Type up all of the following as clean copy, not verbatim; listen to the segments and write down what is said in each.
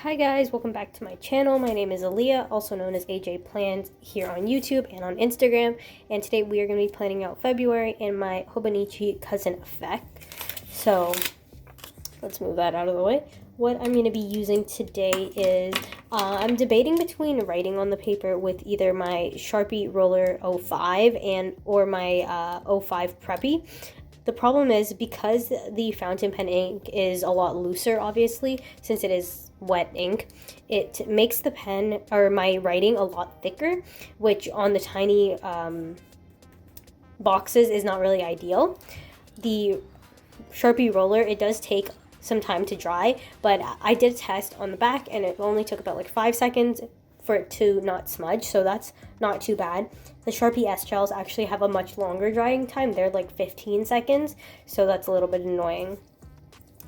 Hi guys, welcome back to my channel. My name is Aaliyah, also known as AJ Plans here on YouTube and on Instagram. And today we are going to be planning out February in my Hobonichi cousin effect. So let's move that out of the way. What I'm going to be using today is, I'm debating between writing on the paper with either my Sharpie Roller 05 or my 05 Preppy. The problem is, because the fountain pen ink is a lot looser, obviously, since it is wet ink, it makes the pen, or my writing, a lot thicker, which on the tiny boxes is not really ideal. The Sharpie roller, it does take some time to dry, but I did a test on the back and it only took about like 5 seconds for it to not smudge, so that's not too bad. The Sharpie S gels actually have a much longer drying time. They're like 15 seconds, so that's a little bit annoying.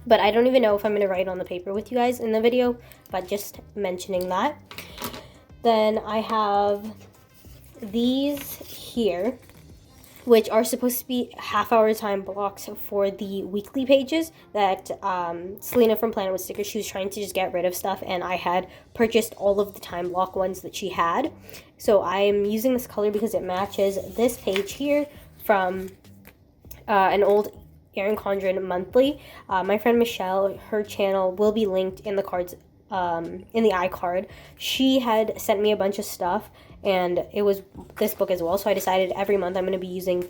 But I don't even know if I'm going to write on the paper with you guys in the video, but just mentioning that. Then I have these here, which are supposed to be half-hour time blocks for the weekly pages that Selena from Planet with Stickers, she was trying to just get rid of stuff, and I had purchased all of the time block ones that she had. So I'm using this color because it matches this page here from an old Erin Condren monthly. My friend Michelle, her channel will be linked in the cards, in the iCard. She had sent me a bunch of stuff, and it was this book as well, so I decided every month I'm going to be using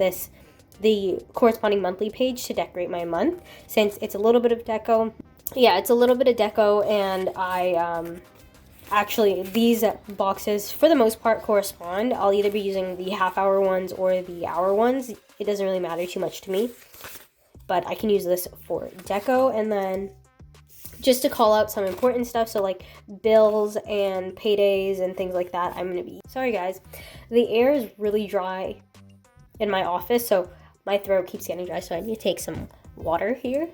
the corresponding monthly page to decorate my month, since it's a little bit of deco. Yeah, it's a little bit of deco, and I actually, these boxes for the most part correspond. I'll either be using the half-hour ones or the hour ones. It doesn't really matter too much to me, but I can use this for deco. And then just to call out some important stuff, so like bills and paydays and things like that, I'm going to be... Sorry guys, the air is really dry in my office, so my throat keeps getting dry, so I need to take some water here.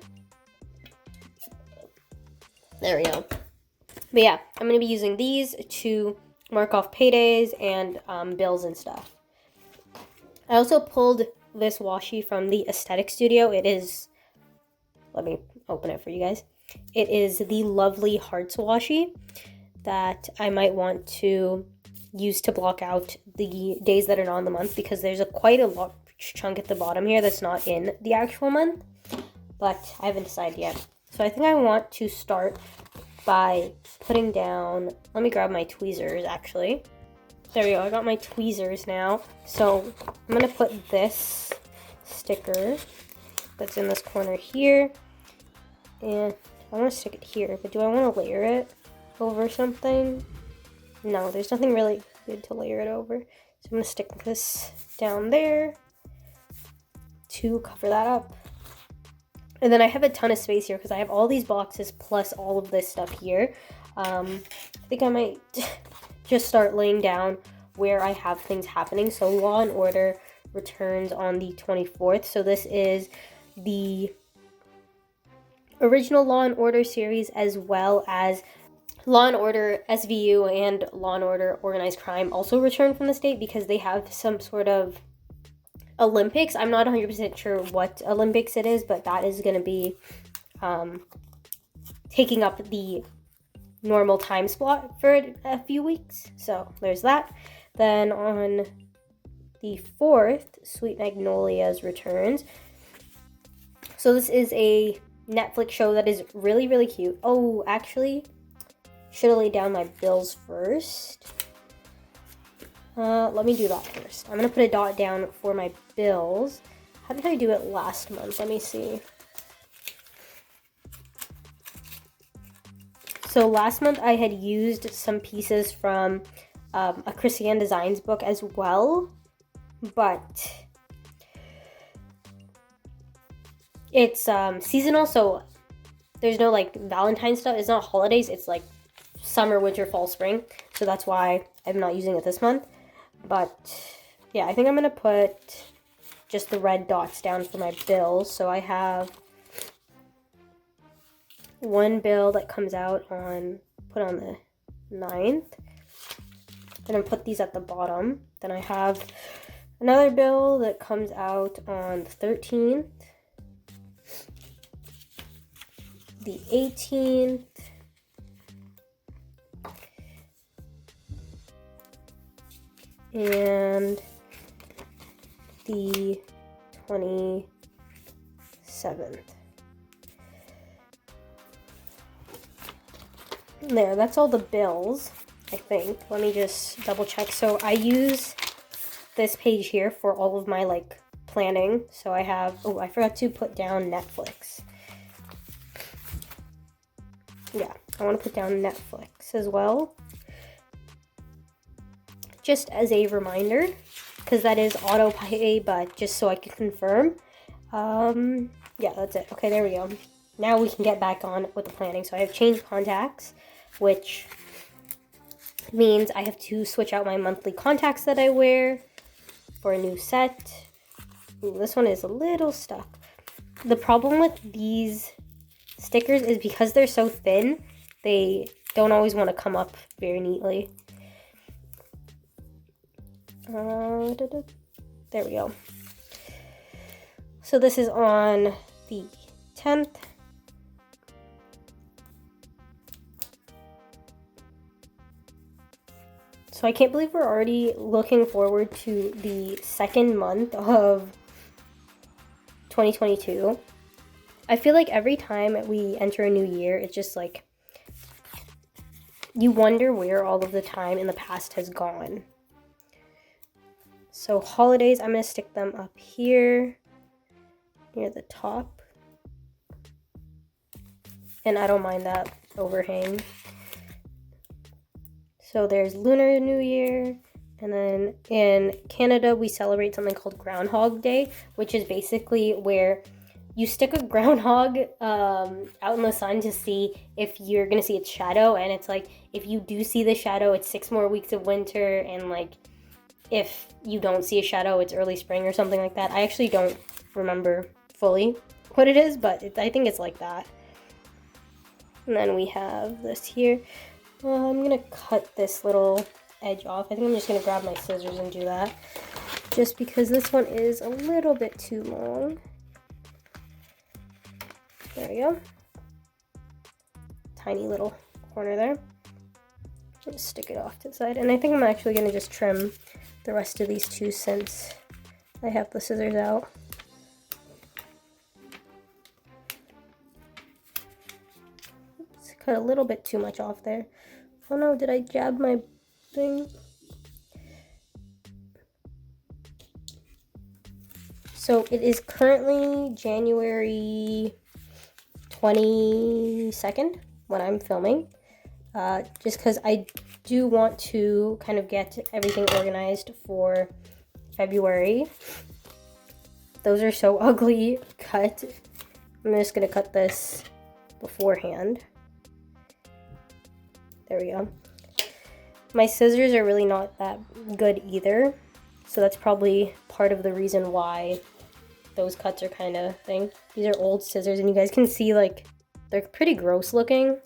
There we go. But yeah, I'm going to be using these to mark off paydays and bills and stuff. I also pulled this washi from the Aesthetic Studio. It is... Let me open it for you guys. It is the Lovely Hearts washi that I might want to use to block out the days that are not in the month, because there's quite a large chunk at the bottom here that's not in the actual month, but I haven't decided yet. So I think I want to start by putting down... Let me grab my tweezers, actually. There we go, I got my tweezers now. So I'm going to put this sticker that's in this corner here, and I want to stick it here, but do I want to layer it over something? No, there's nothing really good to layer it over. So I'm going to stick this down there to cover that up. And then I have a ton of space here because I have all these boxes plus all of this stuff here. I think I might just start laying down where I have things happening. So Law and Order returns on the 24th. So this is the original Law and Order series, as well as Law and Order SVU and Law and Order Organized Crime also return from this date because they have some sort of Olympics. I'm not 100% sure what Olympics it is, but that is going to be taking up the normal time slot for a few weeks. So there's that. Then on the 4th, Sweet Magnolias returns. So this is a Netflix show that is really, really cute. Oh, actually, should have laid down my bills first. Let me do that first. I'm going to put a dot down for my bills. How did I do it last month? Let me see. So last month I had used some pieces from a Christiane Designs book as well, but it's seasonal, so there's no like Valentine's stuff. It's not holidays, it's like summer, winter, fall, spring. So that's why I'm not using it this month. But yeah, I think I'm going to put just the red dots down for my bills. So I have one bill that comes out put on the 9th. Then I put these at the bottom. Then I have another bill that comes out on the 13th. The 18th. and the 27th. There, that's all the bills, I think. Let me just double check. So I use this page here for all of my like planning. So I have, oh, I forgot to put down Netflix. Yeah, I want to put down Netflix as well. Just as a reminder, because that is auto pay, but just so I can confirm. Yeah, that's it. Okay, there we go. Now we can get back on with the planning. So I have changed contacts, which means I have to switch out my monthly contacts that I wear for a new set. Ooh, this one is a little stuck. The problem with these stickers is because they're so thin, they don't always want to come up very neatly. There we go. So this is on the 10th. So I can't believe we're already looking forward to the second month of 2022. I feel like every time we enter a new year, it's just like, you wonder where all of the time in the past has gone. So holidays, I'm going to stick them up here near the top. And I don't mind that overhang. So there's Lunar New Year. And then in Canada, we celebrate something called Groundhog Day, which is basically where you stick a groundhog out in the sun to see if you're going to see its shadow. And it's like, if you do see the shadow, it's 6 more weeks of winter. And like, if you don't see a shadow, it's early spring or something like that. I actually don't remember fully what it is, but I think it's like that. And then we have this here. I'm going to cut this little edge off. I think I'm just going to grab my scissors and do that, just because this one is a little bit too long. There we go. Tiny little corner there. Just stick it off to the side. And I think I'm actually going to just trim the rest of these two since I have the scissors out. Oops, cut a little bit too much off there. Oh no, did I jab my thing? So it is currently January 22nd when I'm filming. Just because I do want to kind of get everything organized for February. Those are so ugly cut. I'm just going to cut this beforehand. There we go. My scissors are really not that good either, so that's probably part of the reason why those cuts are kind of thing. These are old scissors, and you guys can see like they're pretty gross looking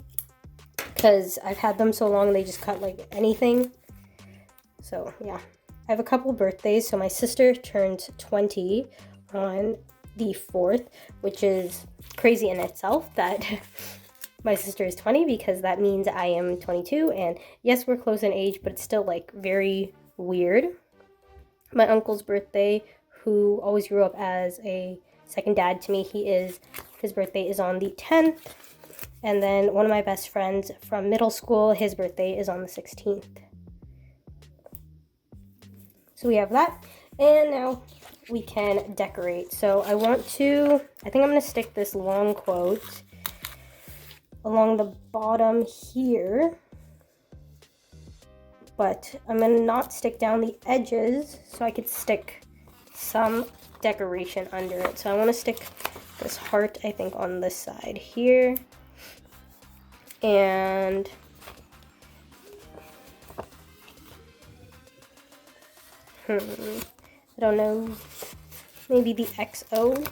because I've had them so long they just cut like anything. So yeah, I have a couple birthdays. So my sister turned 20 on the 4th, which is crazy in itself that my sister is 20, because that means I am 22, and yes, we're close in age, but it's still like very weird. My uncle's birthday, who always grew up as a second dad to me, his birthday is on the 10th. And then one of my best friends from middle school, his birthday is on the 16th. So we have that, and now we can decorate. So I think I'm going to stick this long quote along the bottom here, but I'm going to not stick down the edges so I could stick some decoration under it. So I want to stick this heart, I think, on this side here, and I don't know, maybe the XO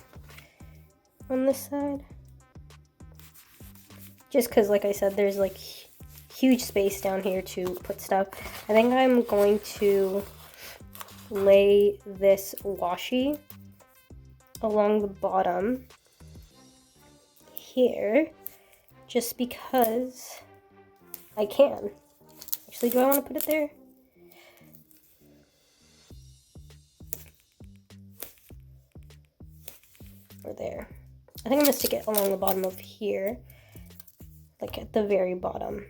on this side. Just because, like I said, there's like huge space down here to put stuff. I think I'm going to lay this washi along the bottom here, just because I can. Actually, do I want to put it there? or there. I think I'm gonna stick it along the bottom of here, like at the very bottom,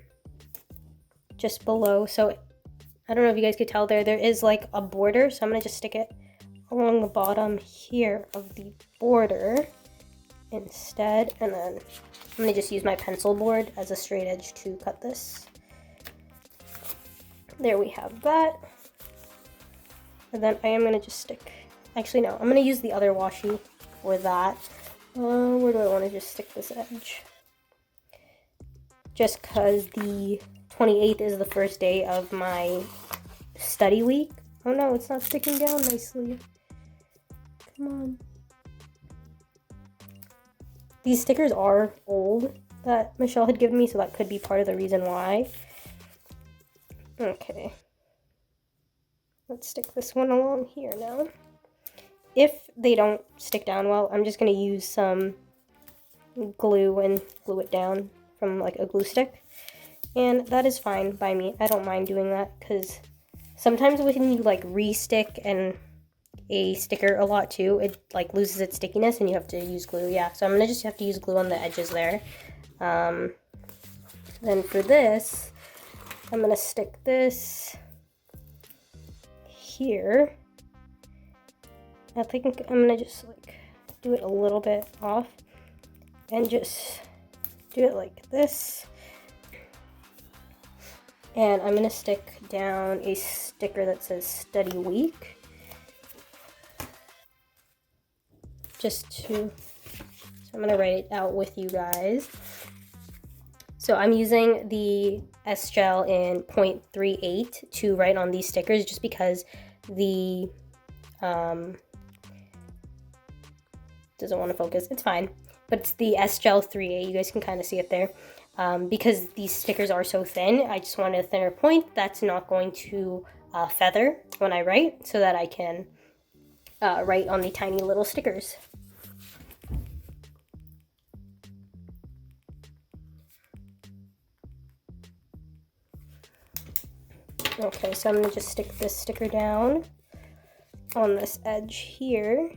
just below. So I don't know if you guys could tell there is like a border, so I'm gonna just stick it along the bottom here of the border instead, and then I'm gonna just use my pencil board as a straight edge to cut this. There we have that. And then I am gonna just stick, actually no, I'm gonna use the other washi for that. Where do I wanna just stick this edge? Just cause the 28th is the first day of my study week. Oh no, it's not sticking down nicely. Come on. These stickers are old that Michelle had given me, so that could be part of the reason why. Okay. Let's stick this one along here now. If they don't stick down well, I'm just going to use some glue and glue it down from like a glue stick. And that is fine by me. I don't mind doing that because sometimes when you like re-stick and a sticker a lot too, it like loses its stickiness and you have to use glue. Yeah, so I'm gonna just have to use glue on the edges there. Then for this, I'm gonna stick this here. I think I'm gonna just like do it a little bit off and just do it like this. And I'm gonna stick down a sticker that says study week. So I'm gonna write it out with you guys. So I'm using the S gel in 0.38 to write on these stickers just because the, doesn't want to focus, it's fine. But it's the S gel 3A, you guys can kind of see it there. Because these stickers are so thin, I just wanted a thinner point that's not going to feather when I write so that I can write on the tiny little stickers. Okay, so I'm gonna just stick this sticker down on this edge here,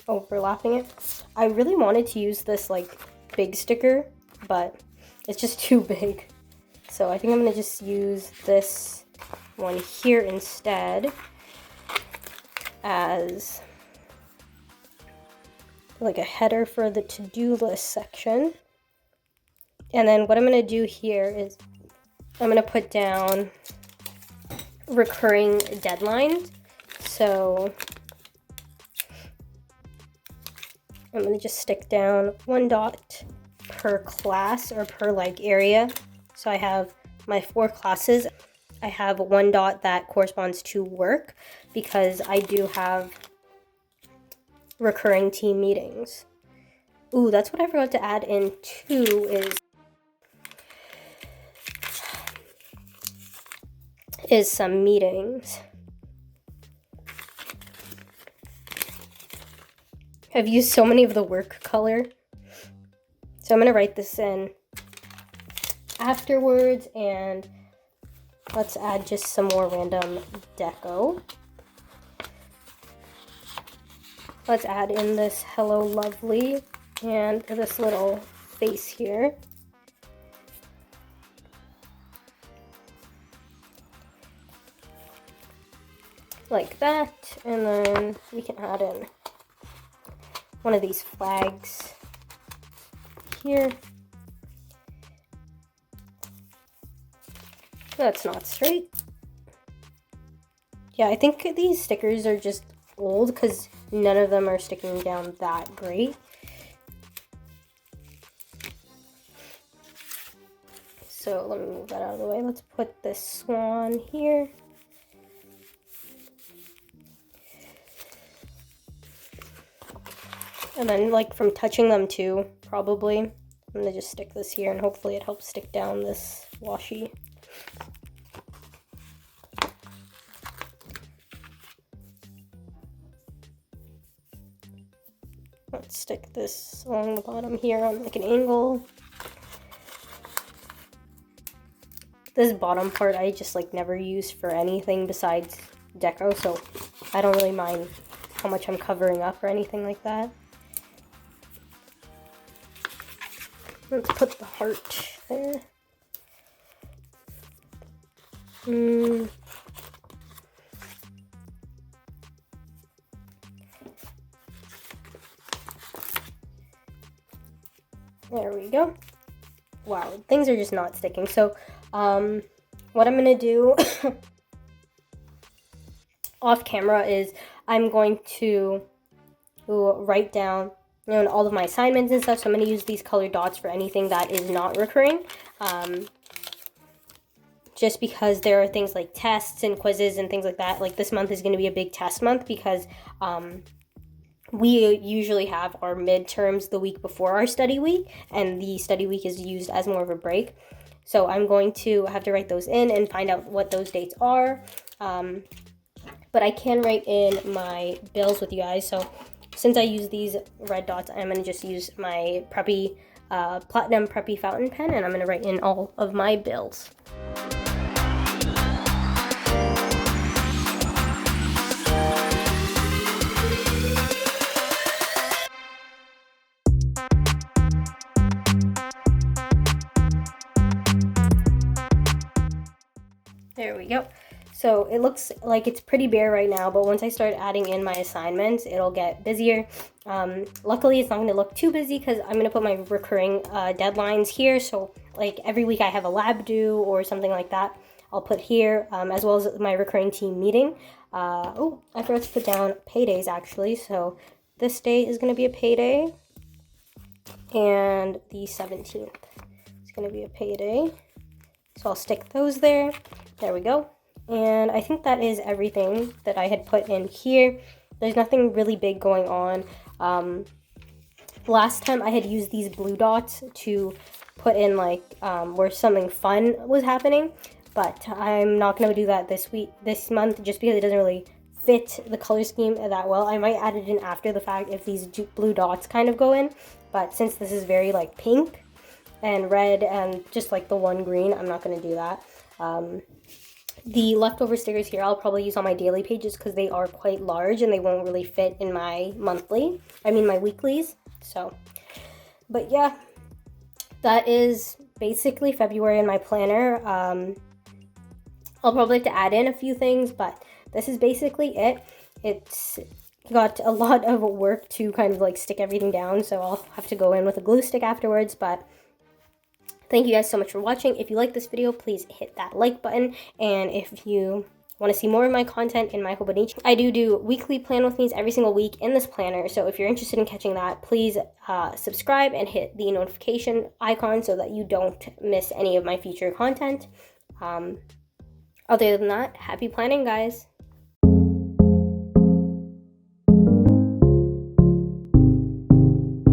overlapping it. I really wanted to use this like big sticker, but it's just too big. So I think I'm gonna just use this one here instead as like a header for the to-do list section. And then what I'm going to do here is I'm going to put down recurring deadlines. So I'm going to just stick down 1 dot per class or per like area. So I have my 4 classes. I have 1 dot that corresponds to work because I do have recurring team meetings. Ooh, that's what I forgot to add in too is some meetings. I've used so many of the work color. So I'm gonna write this in afterwards, and let's add just some more random deco. Let's add in this hello lovely and this little face here. Like that, and then we can add in one of these flags here. That's not straight. Yeah, I think these stickers are just old because none of them are sticking down that great. So let me move that out of the way. Let's put this swan here. And then like from touching them too, probably, I'm gonna just stick this here and hopefully it helps stick down this washi. Let's stick this along the bottom here on like an angle. This bottom part I just like never use for anything besides deco, so I don't really mind how much I'm covering up or anything like that. Let's put the heart there. There we go. Wow, things are just not sticking. So, what I'm gonna do off camera is I'm going to write down, you know, all of my assignments and stuff. So I'm gonna use these colored dots for anything that is not recurring. Just because there are things like tests and quizzes and things like that. Like this month is gonna be a big test month because we usually have our midterms the week before our study week, and the study week is used as more of a break. So I'm going to have to write those in and find out what those dates are. But I can write in my bills with you guys. So since I use these red dots, I'm going to just use my Preppy, Platinum Preppy fountain pen, and I'm going to write in all of my bills. There we go. So it looks like it's pretty bare right now, but once I start adding in my assignments, it'll get busier. Luckily, it's not going to look too busy because I'm going to put my recurring deadlines here. So like every week I have a lab due or something like that, I'll put here, as well as my recurring team meeting. Oh, I forgot to put down paydays actually. So this day is going to be a payday, and the 17th is going to be a payday. So I'll stick those there. There we go. And I think that is everything that I had put in here. There's nothing really big going on. Last time I had used these blue dots to put in like where something fun was happening, but I'm not going to do that this month, just because it doesn't really fit the color scheme that well. I might add it in after the fact if these blue dots kind of go in, but since this is very like pink and red and just like the one green, I'm not going to do that. The leftover stickers here I'll probably use on my daily pages because they are quite large and they won't really fit in my my weeklies. So, but yeah, that is basically February in my planner. I'll probably have to add in a few things, but this is basically it. It's got a lot of work to kind of like stick everything down, so I'll have to go in with a glue stick afterwards, but thank you guys so much for watching. If you like this video, please hit that like button. And if you want to see more of my content in my Hobonichi, I do weekly plan with me's every single week in this planner. So if you're interested in catching that, please subscribe and hit the notification icon so that you don't miss any of my future content. Other than that, happy planning, guys.